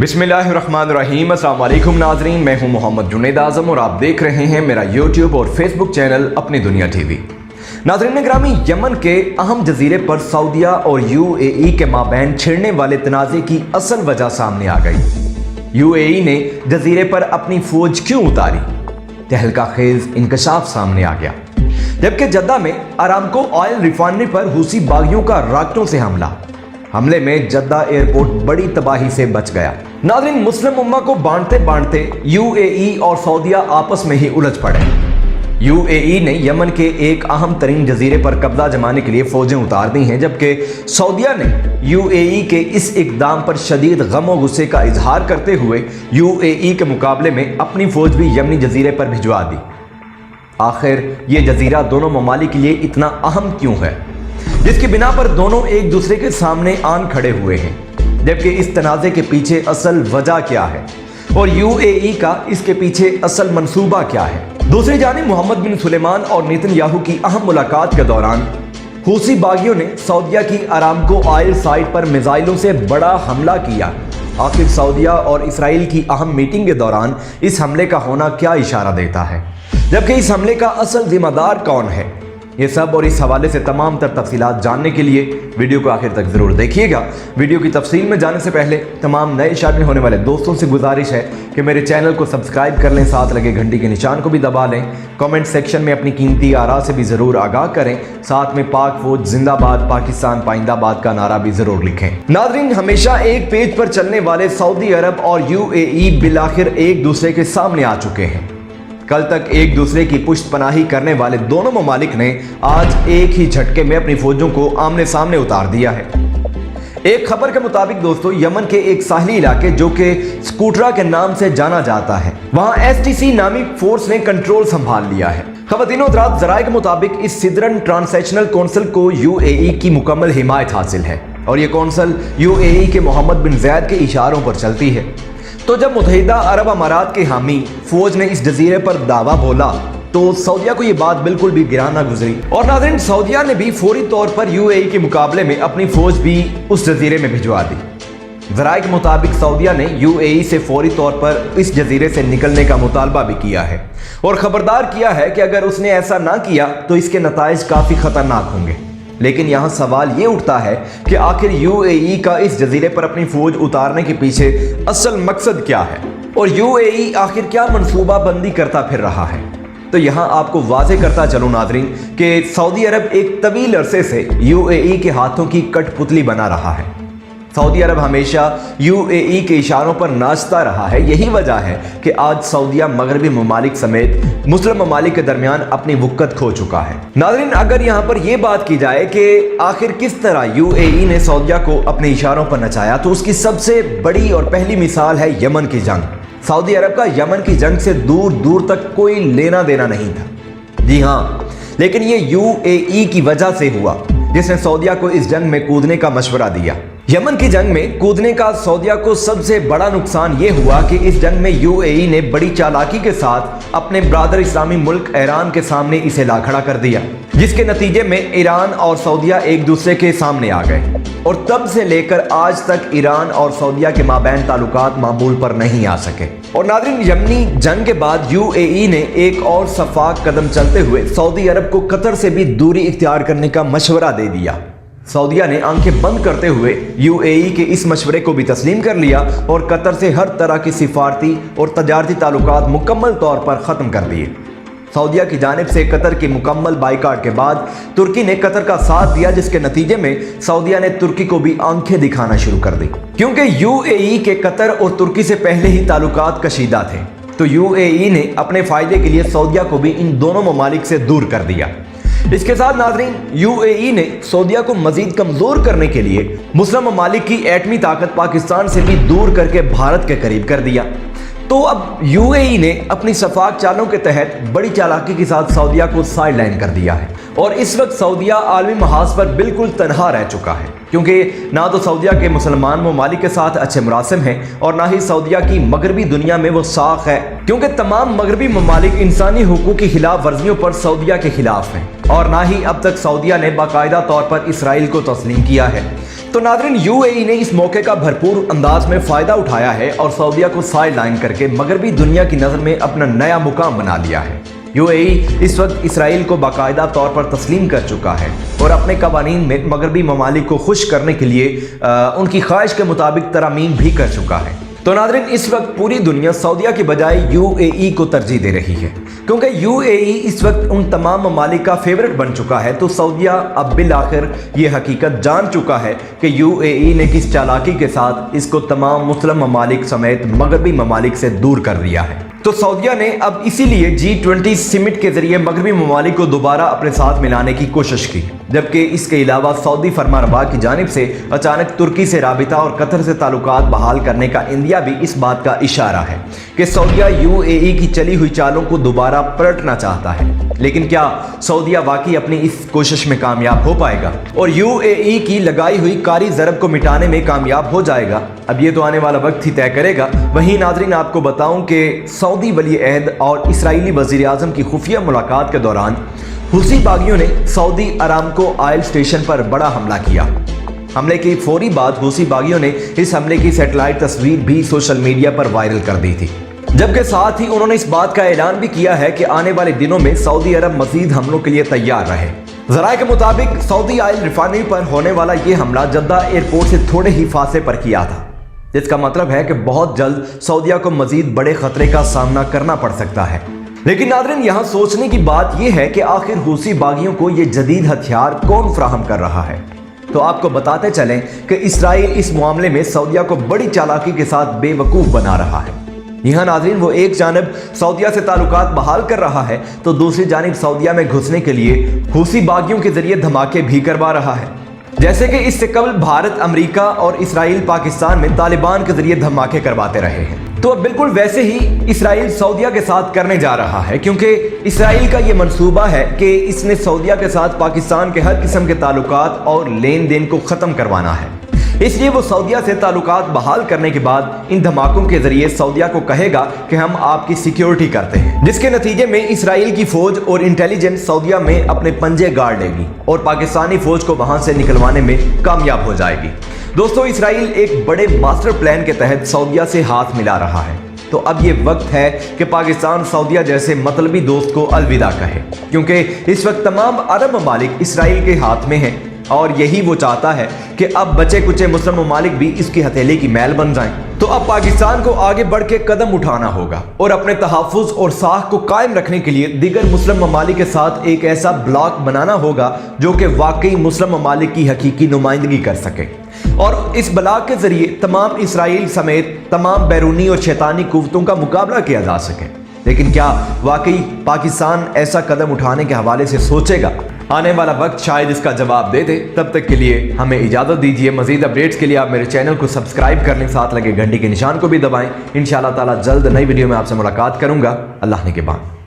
बिस्मिल्लाहिर्रहमानिर्रहीम। अस्सलाम वालेकुम नाज़रीन, मैं हूं मोहम्मद जुनैद आज़म और आप देख रहे हैं मेरा यूट्यूब और फेसबुक चैनल अपनी दुनिया टीवी। नाज़रीन ग्रामी, यमन के अहम जजीरे पर सऊदीया और यूएई के माबैन छिड़ने वाले तनाज़े की असल वजह सामने आ गई। यूएई ने जजीरे पर अपनी फौज क्यों उतारी? तहलका खेज इंकशाफ सामने आ गया। जबकि जद्दा में अरामको ऑयल रिफाइनरी पर हूसी बागियों का रॉकेटों से हमले में जद्दा एयरपोर्ट बड़ी तबाही से बच गया। नाज़रीन, मुस्लिम उम्मा को बांटते बांटते यूएई और सऊदीया आपस में ही उलझ पड़े। यूएई ने यमन के एक अहम तरीन जजीरे पर कब्जा जमाने के लिए फौजें उतार दी हैं, जबकि सऊदीया ने यूएई के इस इकदाम पर शदीद गम और गुस्से का इजहार करते हुए यूएई के मुकाबले में अपनी फौज भी यमनी जजीरे पर भिजवा दी। आखिर ये जजीरा दोनों ममालिक के लिए इतना अहम क्यों है, जिसकी बिना पर दोनों एक दूसरे के सामने आन खड़े हुए हैं? जबकि इस तनाज़े के पीछे असल वजह क्या है और यूएई का इसके पीछे असल मंसूबा क्या है? दूसरी जानिब मोहम्मद बिन सुलेमान और नेतन्याहू की अहम मुलाकात के दौरान हूसी बागियों ने सऊदीया की अरामको ऑयल साइट पर मिसाइलों से बड़ा हमला किया। आखिर सऊदीया और इसराइल की अहम मीटिंग के दौरान इस हमले का होना क्या इशारा देता है? जबकि इस हमले का असल जिम्मेदार कौन है? ये सब और इस हवाले से तमाम तर तफसीलात जानने के लिए वीडियो को आखिर तक जरूर देखिएगा। वीडियो की तफसील में जाने से पहले तमाम नए शामिल होने वाले दोस्तों से गुजारिश है कि मेरे चैनल को सब्सक्राइब कर लें, साथ लगे घंटी के निशान को भी दबा लें। कमेंट सेक्शन में अपनी कीमती आरा से भी ज़रूर आगाह करें। साथ में पाक फौज जिंदाबाद, पाकिस्तान पाइंदाबाद का नारा भी ज़रूर लिखें। नाज़रीन, हमेशा एक पेज पर चलने वाले सऊदी अरब और यूएई बिलाखिर एक दूसरे के सामने आ चुके हैं। कल तक एक दूसरे की पुष्ट पनाही करने वाले दोनों ममालिक ने आज एक ही झटके में अपनी फौजों को आमने सामने उतार दिया है। एक खबर के मुताबिक दोस्तों, यमन के एक साहली इलाके जो कि स्कूटरा के नाम से जाना जाता है, वहां एसटीसी नामी फोर्स ने कंट्रोल संभाल लिया है। खबरतीन हज़रात, ज़राए के मुताबिक इस सिदरन ट्रांसैक्शनल कौंसिल को यूएई की मुकम्मल हिमायत हासिल है और ये कौंसिल यूएई के मोहम्मद बिन ज़ैद के इशारों पर चलती है। तो जब मुत्तहिदा अरब अमारात के हामी फौज ने इस जजीरे पर दावा बोला तो सऊदीया को यह बात बिल्कुल भी गिरा ना गुजरी। और नाज़रीन, सऊदीया ने भी फौरी तौर पर यूएई के मुकाबले में अपनी फौज भी उस जजीरे में भिजवा दी। ज़राए के मुताबिक सऊदीया ने यूएई से फौरी तौर पर इस जजीरे से निकलने का मुतालबा भी किया है और खबरदार किया है कि अगर उसने ऐसा ना किया तो इसके नताइज काफ़ी ख़तरनाक होंगे। लेकिन यहाँ सवाल ये उठता है कि आखिर यूएई का इस जजीरे पर अपनी फौज उतारने के पीछे असल मकसद क्या है और यूएई आखिर क्या मंसूबा बंदी करता फिर रहा है? तो यहाँ आपको वाज़ेह करता चलूँ नाज़रीन कि सऊदी अरब एक तवील अरसे से यूएई के हाथों की कठपुतली बना रहा है। सऊदी अरब हमेशा यूएई के इशारों पर नाचता रहा है। यही वजह है कि आज सऊदीया मगरबी ममालिक समेत मुस्लिम ममालिक के दरमियान अपनी वक़्त खो चुका है। नाज़रीन, अगर यहाँ पर यह बात की जाए कि आखिर किस तरह यूएई ने सऊदीया को अपने इशारों पर नचाया, तो उसकी सबसे बड़ी और पहली मिसाल है यमन की जंग। सऊदी अरब का यमन की जंग से दूर दूर तक कोई लेना देना नहीं था। जी हाँ, लेकिन ये यूएई की वजह से हुआ जिसने सऊदीया को इस जंग में कूदने का मशवरा दिया। यमन की जंग में कूदने का सऊदीया को सबसे बड़ा नुकसान ये हुआ कि इस जंग में यूएई ने बड़ी चालाकी के साथ अपने ब्रादर इस्लामी मुल्क ईरान के सामने इसे ला खड़ा कर दिया, जिसके नतीजे में ईरान और सऊदीया एक दूसरे के सामने आ गए और तब से लेकर आज तक ईरान और सऊदीया के माबैन ताल्लुकात मामूल पर नहीं आ सके। और नाज़रीन, यमनी जंग के बाद यूएई ने एक और सफाक कदम चलते हुए सऊदी अरब को कतर से भी दूरी इख्तियार करने का मशवरा दे दिया। सऊदीया ने आंखें बंद करते हुए यूएई के इस मशवरे को भी तस्लीम कर लिया और कतर से हर तरह की सिफारती और तजारती ताल्लुकात मुकम्मल तौर पर ख़त्म कर दिए। सऊदीया की जानिब से कतर की मुकम्मल बाइकाट के बाद तुर्की ने कतर का साथ दिया, जिसके नतीजे में सऊदीया ने तुर्की को भी आंखें दिखाना शुरू कर दी। क्योंकि यूएई के कतर और तुर्की से पहले ही ताल्लुकात कशीदा थे, तो यूएई ने अपने फ़ायदे के लिए सऊदीया को भी इन दोनों ममालिक से दूर कर दिया। इसके साथ नाज़रीन, यूएई ने सऊदीया को मजीद कमज़ोर करने के लिए मुस्लिम ममालिक की एटमी ताकत पाकिस्तान से भी दूर करके भारत के करीब कर दिया। तो अब यूएई ने अपनी सफाक चालों के तहत बड़ी चालाकी के साथ सऊदीया को साइड लाइन कर दिया है और इस वक्त सऊदीया आलमी महाज पर बिल्कुल तनहा रह चुका है, क्योंकि ना तो सऊदीया के मुसलमान ममालिक के साथ अच्छे मुरासिम हैं और ना ही सऊदीया की मगरबी दुनिया में वो साख है, क्योंकि तमाम मगरबी ममालिक इंसानी हुकूक की खिलाफ वर्जियों पर सऊदीया के खिलाफ हैं और ना ही अब तक सऊदीया ने बाकायदा तौर पर इसराइल को तस्लीम किया है। तो नाज़रीन, यूएई ने इस मौके का भरपूर अंदाज में फ़ायदा उठाया है और सऊदीया को साइड लाइन करके मगरबी दुनिया की नज़र में अपना नया मुकाम बना लिया है। यूएई इस वक्त इसराइल को बाकायदा तौर पर तस्लीम कर चुका है और अपने कवानीन में मगरबी ममालिक को खुश करने के लिए उनकी ख्वाहिश के मुताबिक तरामीम भी कर चुका है। तो नाज़रीन, इस वक्त पूरी दुनिया सऊदीया की बजाय यूएई को तरजीह दे रही है, क्योंकि यूएई इस वक्त उन तमाम ममालिक का फेवरेट बन चुका है। तो सऊदीया अब बिल आखिर ये हकीकत जान चुका है कि यूएई ने किस चालाकी के साथ इसको तमाम मुस्लिम ममालिक समेत मगरबी ममालिक से दूर कर दिया है। तो सऊदीया ने अब इसीलिए G20 समिट के जरिए मगरबी ममालिक को दोबारा अपने साथ मिलाने की कोशिश की, जबकि इसके अलावा सऊदी फरमानरवा की जानिब से अचानक तुर्की से राबिता और कतर से ताल्लुकात बहाल करने का इंदिया भी इस बात का इशारा है कि सऊदीया यूएई की चली हुई चालों को दोबारा पलटना चाहता है। लेकिन क्या सऊदीया वाकई अपनी इस कोशिश में कामयाब हो पाएगा और यूएई की लगाई हुई कारी ज़रब को मिटाने में कामयाब हो जाएगा? अब ये तो आने वाला वक्त ही तय करेगा। वहीं नाज़रीन, आपको बताऊं कि सऊदी वली अहद और इसराइली वज़ीर आज़म की खुफिया मुलाकात के दौरान हुसी बागियों ने सऊदी अरामको ऑयल स्टेशन पर बड़ा हमला किया। हमले की फौरी बाद हुसी बागियों ने इस हमले की सैटेलाइट तस्वीर भी सोशल मीडिया पर वायरल कर दी थी, जबकि साथ ही उन्होंने इस बात का ऐलान भी किया है कि आने वाले दिनों में सऊदी अरब मजीद हमलों के लिए तैयार रहे। ज़राए के मुताबिक सऊदी ऑयल रिफाइनरी पर होने वाला ये हमला जद्दा एयरपोर्ट से थोड़े ही फासले पर किया था, जिसका मतलब है कि बहुत जल्द सऊदीया को मजीद बड़े खतरे का सामना करना पड़ सकता है। लेकिन नाज़रीन, यहाँ सोचने की बात यह है कि आखिर हुसी बागियों को ये जदीद हथियार कौन फराहम कर रहा है। तो आपको बताते चलें कि इसराइल इस मामले में सऊदीया को बड़ी चालाकी के साथ बेवकूफ़ बना रहा है। यहाँ नाज़रीन, वो एक जानब सऊदीया से ताल्लुकात बहाल कर रहा है तो दूसरी जानब सऊदीया में घुसने के लिए हुसी बागियों के जरिए धमाके भी करवा रहा है, जैसे कि इससे कबल भारत, अमेरिका और इसराइल पाकिस्तान में तालिबान के जरिए धमाके करवाते रहे हैं। तो अब बिल्कुल वैसे ही इसराइल सऊदीया के साथ करने जा रहा है, क्योंकि इसराइल का ये मंसूबा है कि इसने सऊदीया के साथ पाकिस्तान के हर किस्म के ताल्लुकात और लेन देन को ख़त्म करवाना है। इसलिए वो सऊदीया से ताल्लुकात बहाल करने के बाद इन धमाकों के जरिए सऊदीया को कहेगा कि हम आपकी सिक्योरिटी करते हैं, जिसके नतीजे में इसराइल की फौज और इंटेलिजेंस सऊदीया में अपने पंजे गाड़ लेगी और पाकिस्तानी फौज को वहां से निकलवाने में कामयाब हो जाएगी। दोस्तों, इसराइल एक बड़े मास्टर प्लान के तहत सऊदीया से हाथ मिला रहा है। तो अब ये वक्त है कि पाकिस्तान सऊदीया जैसे मतलबी दोस्त को अलविदा कहे, क्योंकि इस वक्त तमाम अरब ममालिक इसराइल के हाथ में हैं और यही वो चाहता है कि अब बचे कुचे मुस्लिम ममालिक भी इसकी हथेली की मैल बन जाएं। तो अब पाकिस्तान को आगे बढ़ के कदम उठाना होगा और अपने तहफ़्फ़ुज़ और साख को कायम रखने के लिए दीगर मुस्लिम ममालिक के साथ एक ऐसा ब्लॉक बनाना होगा जो कि वाकई मुस्लिम ममालिक की हकीकी नुमाइंदगी कर सके और इस ब्लॉक के जरिए तमाम इसराइल समेत तमाम बैरूनी और शैतानी कुव्वतों का मुकाबला किया जा सके। लेकिन क्या वाकई पाकिस्तान ऐसा कदम उठाने के हवाले से सोचेगा? आने वाला वक्त शायद इसका जवाब दे दे। तब तक के लिए हमें इजाज़त दीजिए। मज़ीद अपडेट्स के लिए आप मेरे चैनल को सब्सक्राइब करने के साथ लगे घंटी के निशान को भी दबाएं। इंशाअल्लाह ताला जल्द नई वीडियो में आपसे मुलाकात करूंगा। अल्लाह ने के बाद।